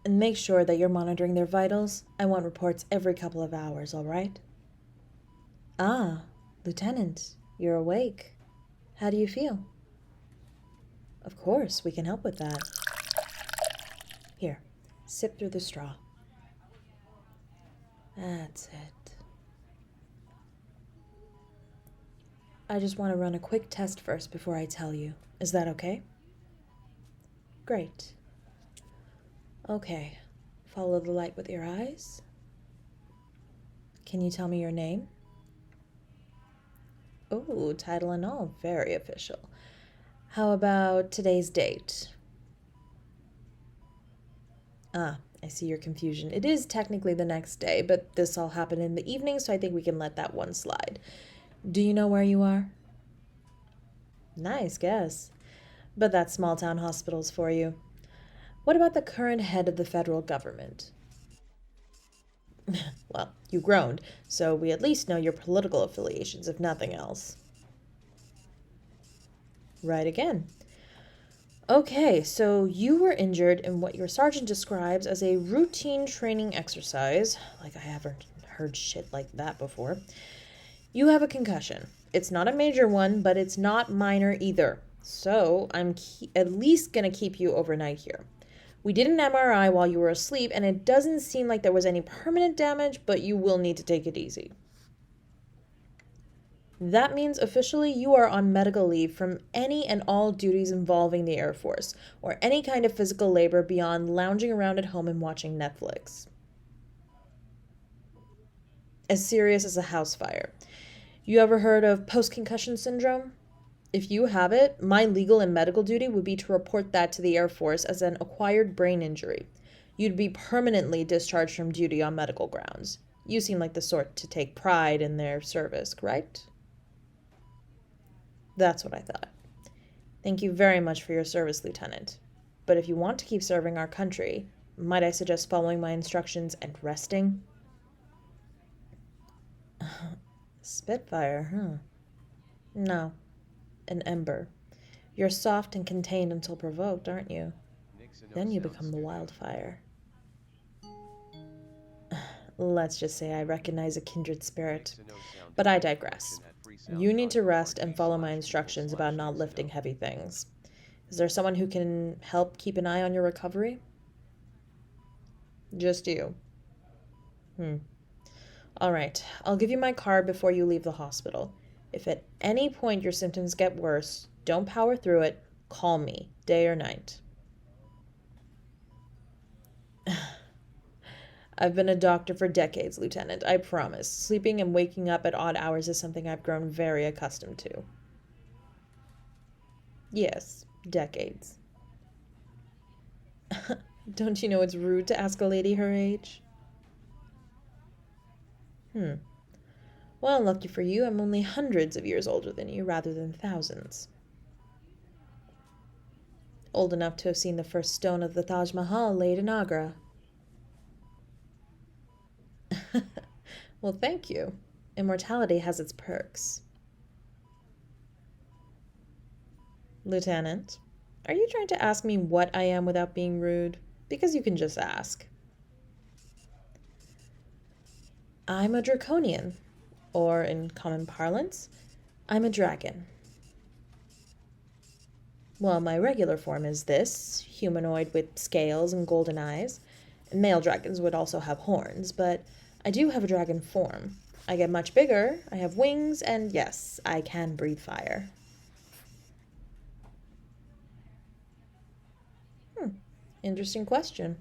And make sure that you're monitoring their vitals. I want reports every couple of hours, all right? Ah, Lieutenant, you're awake. How do you feel? Of course, we can help with that. Here, sip through the straw. That's it. I just want to run a quick test first before I tell you. Is that okay? Great. Okay, follow the light with your eyes. Can you tell me your name? Oh, title and all, very official. How about today's date? Ah, I see your confusion. It is technically the next day, but this all happened in the evening, so I think we can let that one slide. Do you know where you are? Nice guess. But that's small town hospitals for you. What about the current head of the federal government? Well, you groaned, so we at least know your political affiliations, if nothing else. Right again. Okay, so you were injured in what your sergeant describes as a routine training exercise. Like, I haven't heard shit like that before. You have a concussion. It's not a major one, but it's not minor either. So I'm at least gonna keep you overnight here. We did an MRI while you were asleep, and it doesn't seem like there was any permanent damage, but you will need to take it easy. That means officially you are on medical leave from any and all duties involving the Air Force, or any kind of physical labor beyond lounging around at home and watching Netflix. As serious as a house fire. You ever heard of post-concussion syndrome? If you have it, my legal and medical duty would be to report that to the Air Force as an acquired brain injury. You'd be permanently discharged from duty on medical grounds. You seem like the sort to take pride in their service, right? That's what I thought. Thank you very much for your service, Lieutenant. But if you want to keep serving our country, might I suggest following my instructions and resting? Spitfire, huh? No, an ember. You're soft and contained until provoked, aren't you? Then you become the wildfire. Let's just say I recognize a kindred spirit. But I digress. You need to rest and follow my instructions about not lifting heavy things. Is there someone who can help keep an eye on your recovery? Just you. All right, I'll give you my card before you leave the hospital. If at any point your symptoms get worse, don't power through it. Call me, day or night. I've been a doctor for decades, Lieutenant, I promise. Sleeping and waking up at odd hours is something I've grown very accustomed to. Yes, decades. Don't you know it's rude to ask a lady her age? Well, lucky for you, I'm only hundreds of years older than you rather than thousands. Old enough to have seen the first stone of the Taj Mahal laid in Agra. Well, thank you. Immortality has its perks. Lieutenant, are you trying to ask me what I am without being rude? Because you can just ask. I'm a draconian, or in common parlance, I'm a dragon. Well, my regular form is this, humanoid with scales and golden eyes. Male dragons would also have horns, but I do have a dragon form. I get much bigger, I have wings, and yes, I can breathe fire. Interesting question.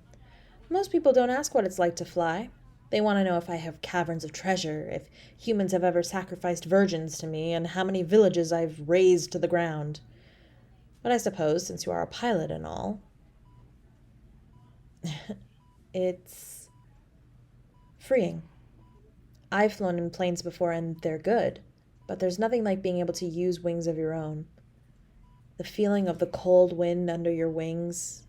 Most people don't ask what it's like to fly. They want to know if I have caverns of treasure, if humans have ever sacrificed virgins to me, and how many villages I've razed to the ground. But I suppose, since you are a pilot and all, it's freeing. I've flown in planes before and they're good, but there's nothing like being able to use wings of your own. The feeling of the cold wind under your wings.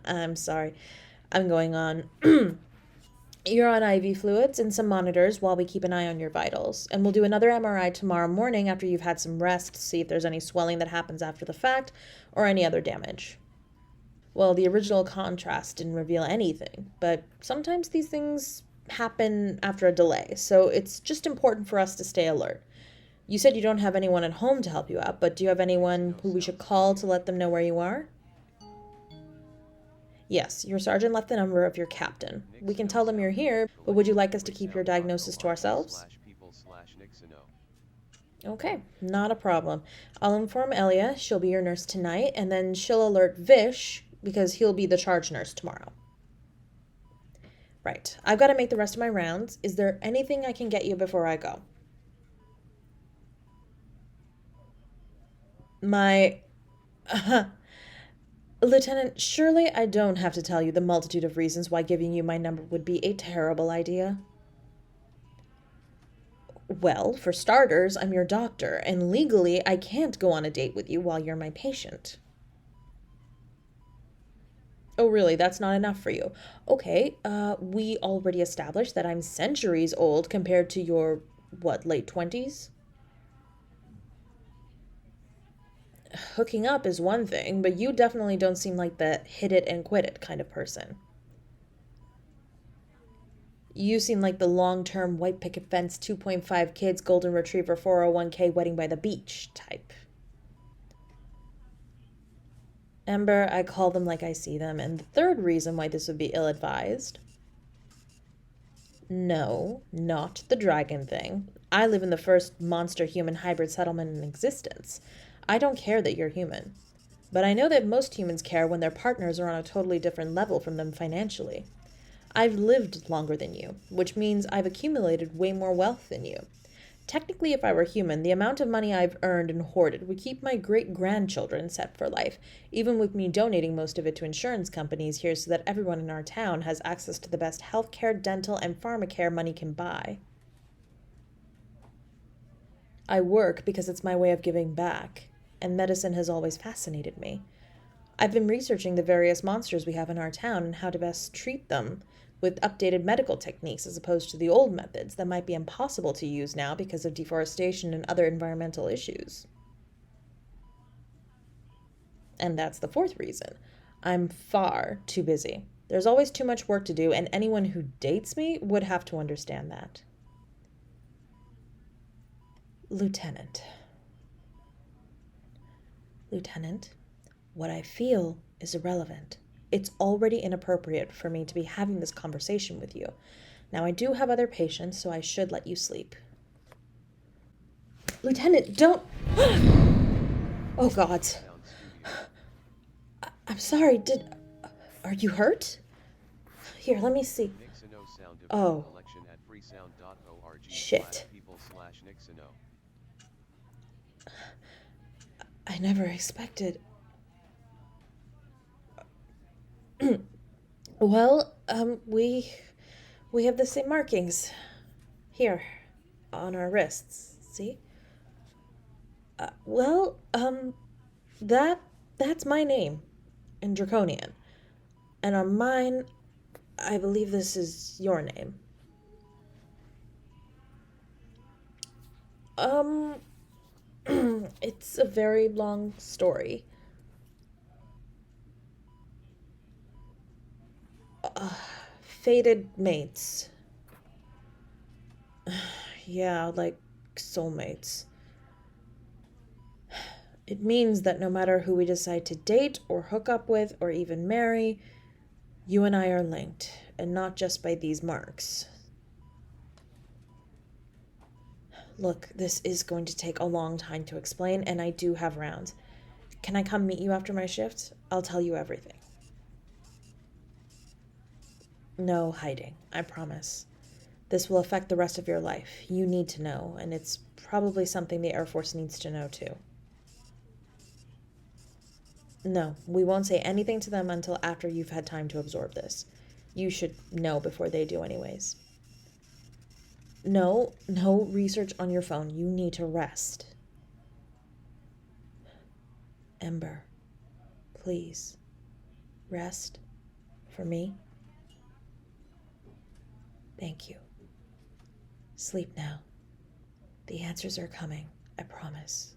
I'm sorry, I'm going on. You're on IV fluids and some monitors while we keep an eye on your vitals. And we'll do another MRI tomorrow morning after you've had some rest to see if there's any swelling that happens after the fact or any other damage. Well, the original contrast didn't reveal anything, but sometimes these things happen after a delay, so it's just important for us to stay alert. You said you don't have anyone at home to help you out, but do you have anyone who we should call to let them know where you are? Yes, your sergeant left the number of your captain. We can tell them you're here, but would you like us to keep your diagnosis to ourselves? Okay, not a problem. I'll inform Elia, she'll be your nurse tonight, and then she'll alert Vish, because he'll be the charge nurse tomorrow. Right, I've got to make the rest of my rounds. Is there anything I can get you before I go? My... Lieutenant, surely I don't have to tell you the multitude of reasons why giving you my number would be a terrible idea. Well, for starters, I'm your doctor, and legally I can't go on a date with you while you're my patient. Oh, really? That's not enough for you? Okay, we already established that I'm centuries old compared to your, what, late 20s? Hooking up is one thing, but you definitely don't seem like the hit it and quit it kind of person. You seem like the long-term white picket fence 2.5 kids golden retriever 401k wedding by the beach type. Ember, I call them like I see them, and the third reason why this would be ill-advised. No, not the dragon thing. I live in the first monster-human hybrid settlement in existence. I don't care that you're human. But I know that most humans care when their partners are on a totally different level from them financially. I've lived longer than you, which means I've accumulated way more wealth than you. Technically, if I were human, the amount of money I've earned and hoarded would keep my great-grandchildren set for life, even with me donating most of it to insurance companies here so that everyone in our town has access to the best healthcare, dental, and pharmacare money can buy. I work because it's my way of giving back, and medicine has always fascinated me. I've been researching the various monsters we have in our town and how to best treat them with updated medical techniques as opposed to the old methods that might be impossible to use now because of deforestation and other environmental issues. And that's the fourth reason. I'm far too busy. There's always too much work to do, and anyone who dates me would have to understand that. Lieutenant. Lieutenant, what I feel is irrelevant. It's already inappropriate for me to be having this conversation with you. Now, I do have other patients, so I should let you sleep. Lieutenant, don't... Oh, God. I'm sorry, Are you hurt? Here, let me see. Oh. Shit. I never expected... Well, we have the same markings. Here, on our wrists. See? Well, that's my name, in Draconian. And on mine, I believe this is your name. Um, it's a very long story. Fated mates. Yeah, like soulmates. It means that no matter who we decide to date or hook up with or even marry, you and I are linked, and not just by these marks. Look, this is going to take a long time to explain, and I do have rounds. Can I come meet you after my shift? I'll tell you everything. No hiding, I promise. This will affect the rest of your life. You need to know, and it's probably something the Air Force needs to know too. No, we won't say anything to them until after you've had time to absorb this. You should know before they do anyways. No research on your phone. You need to rest. Ember, please, rest for me. Thank you. Sleep now. The answers are coming, I promise.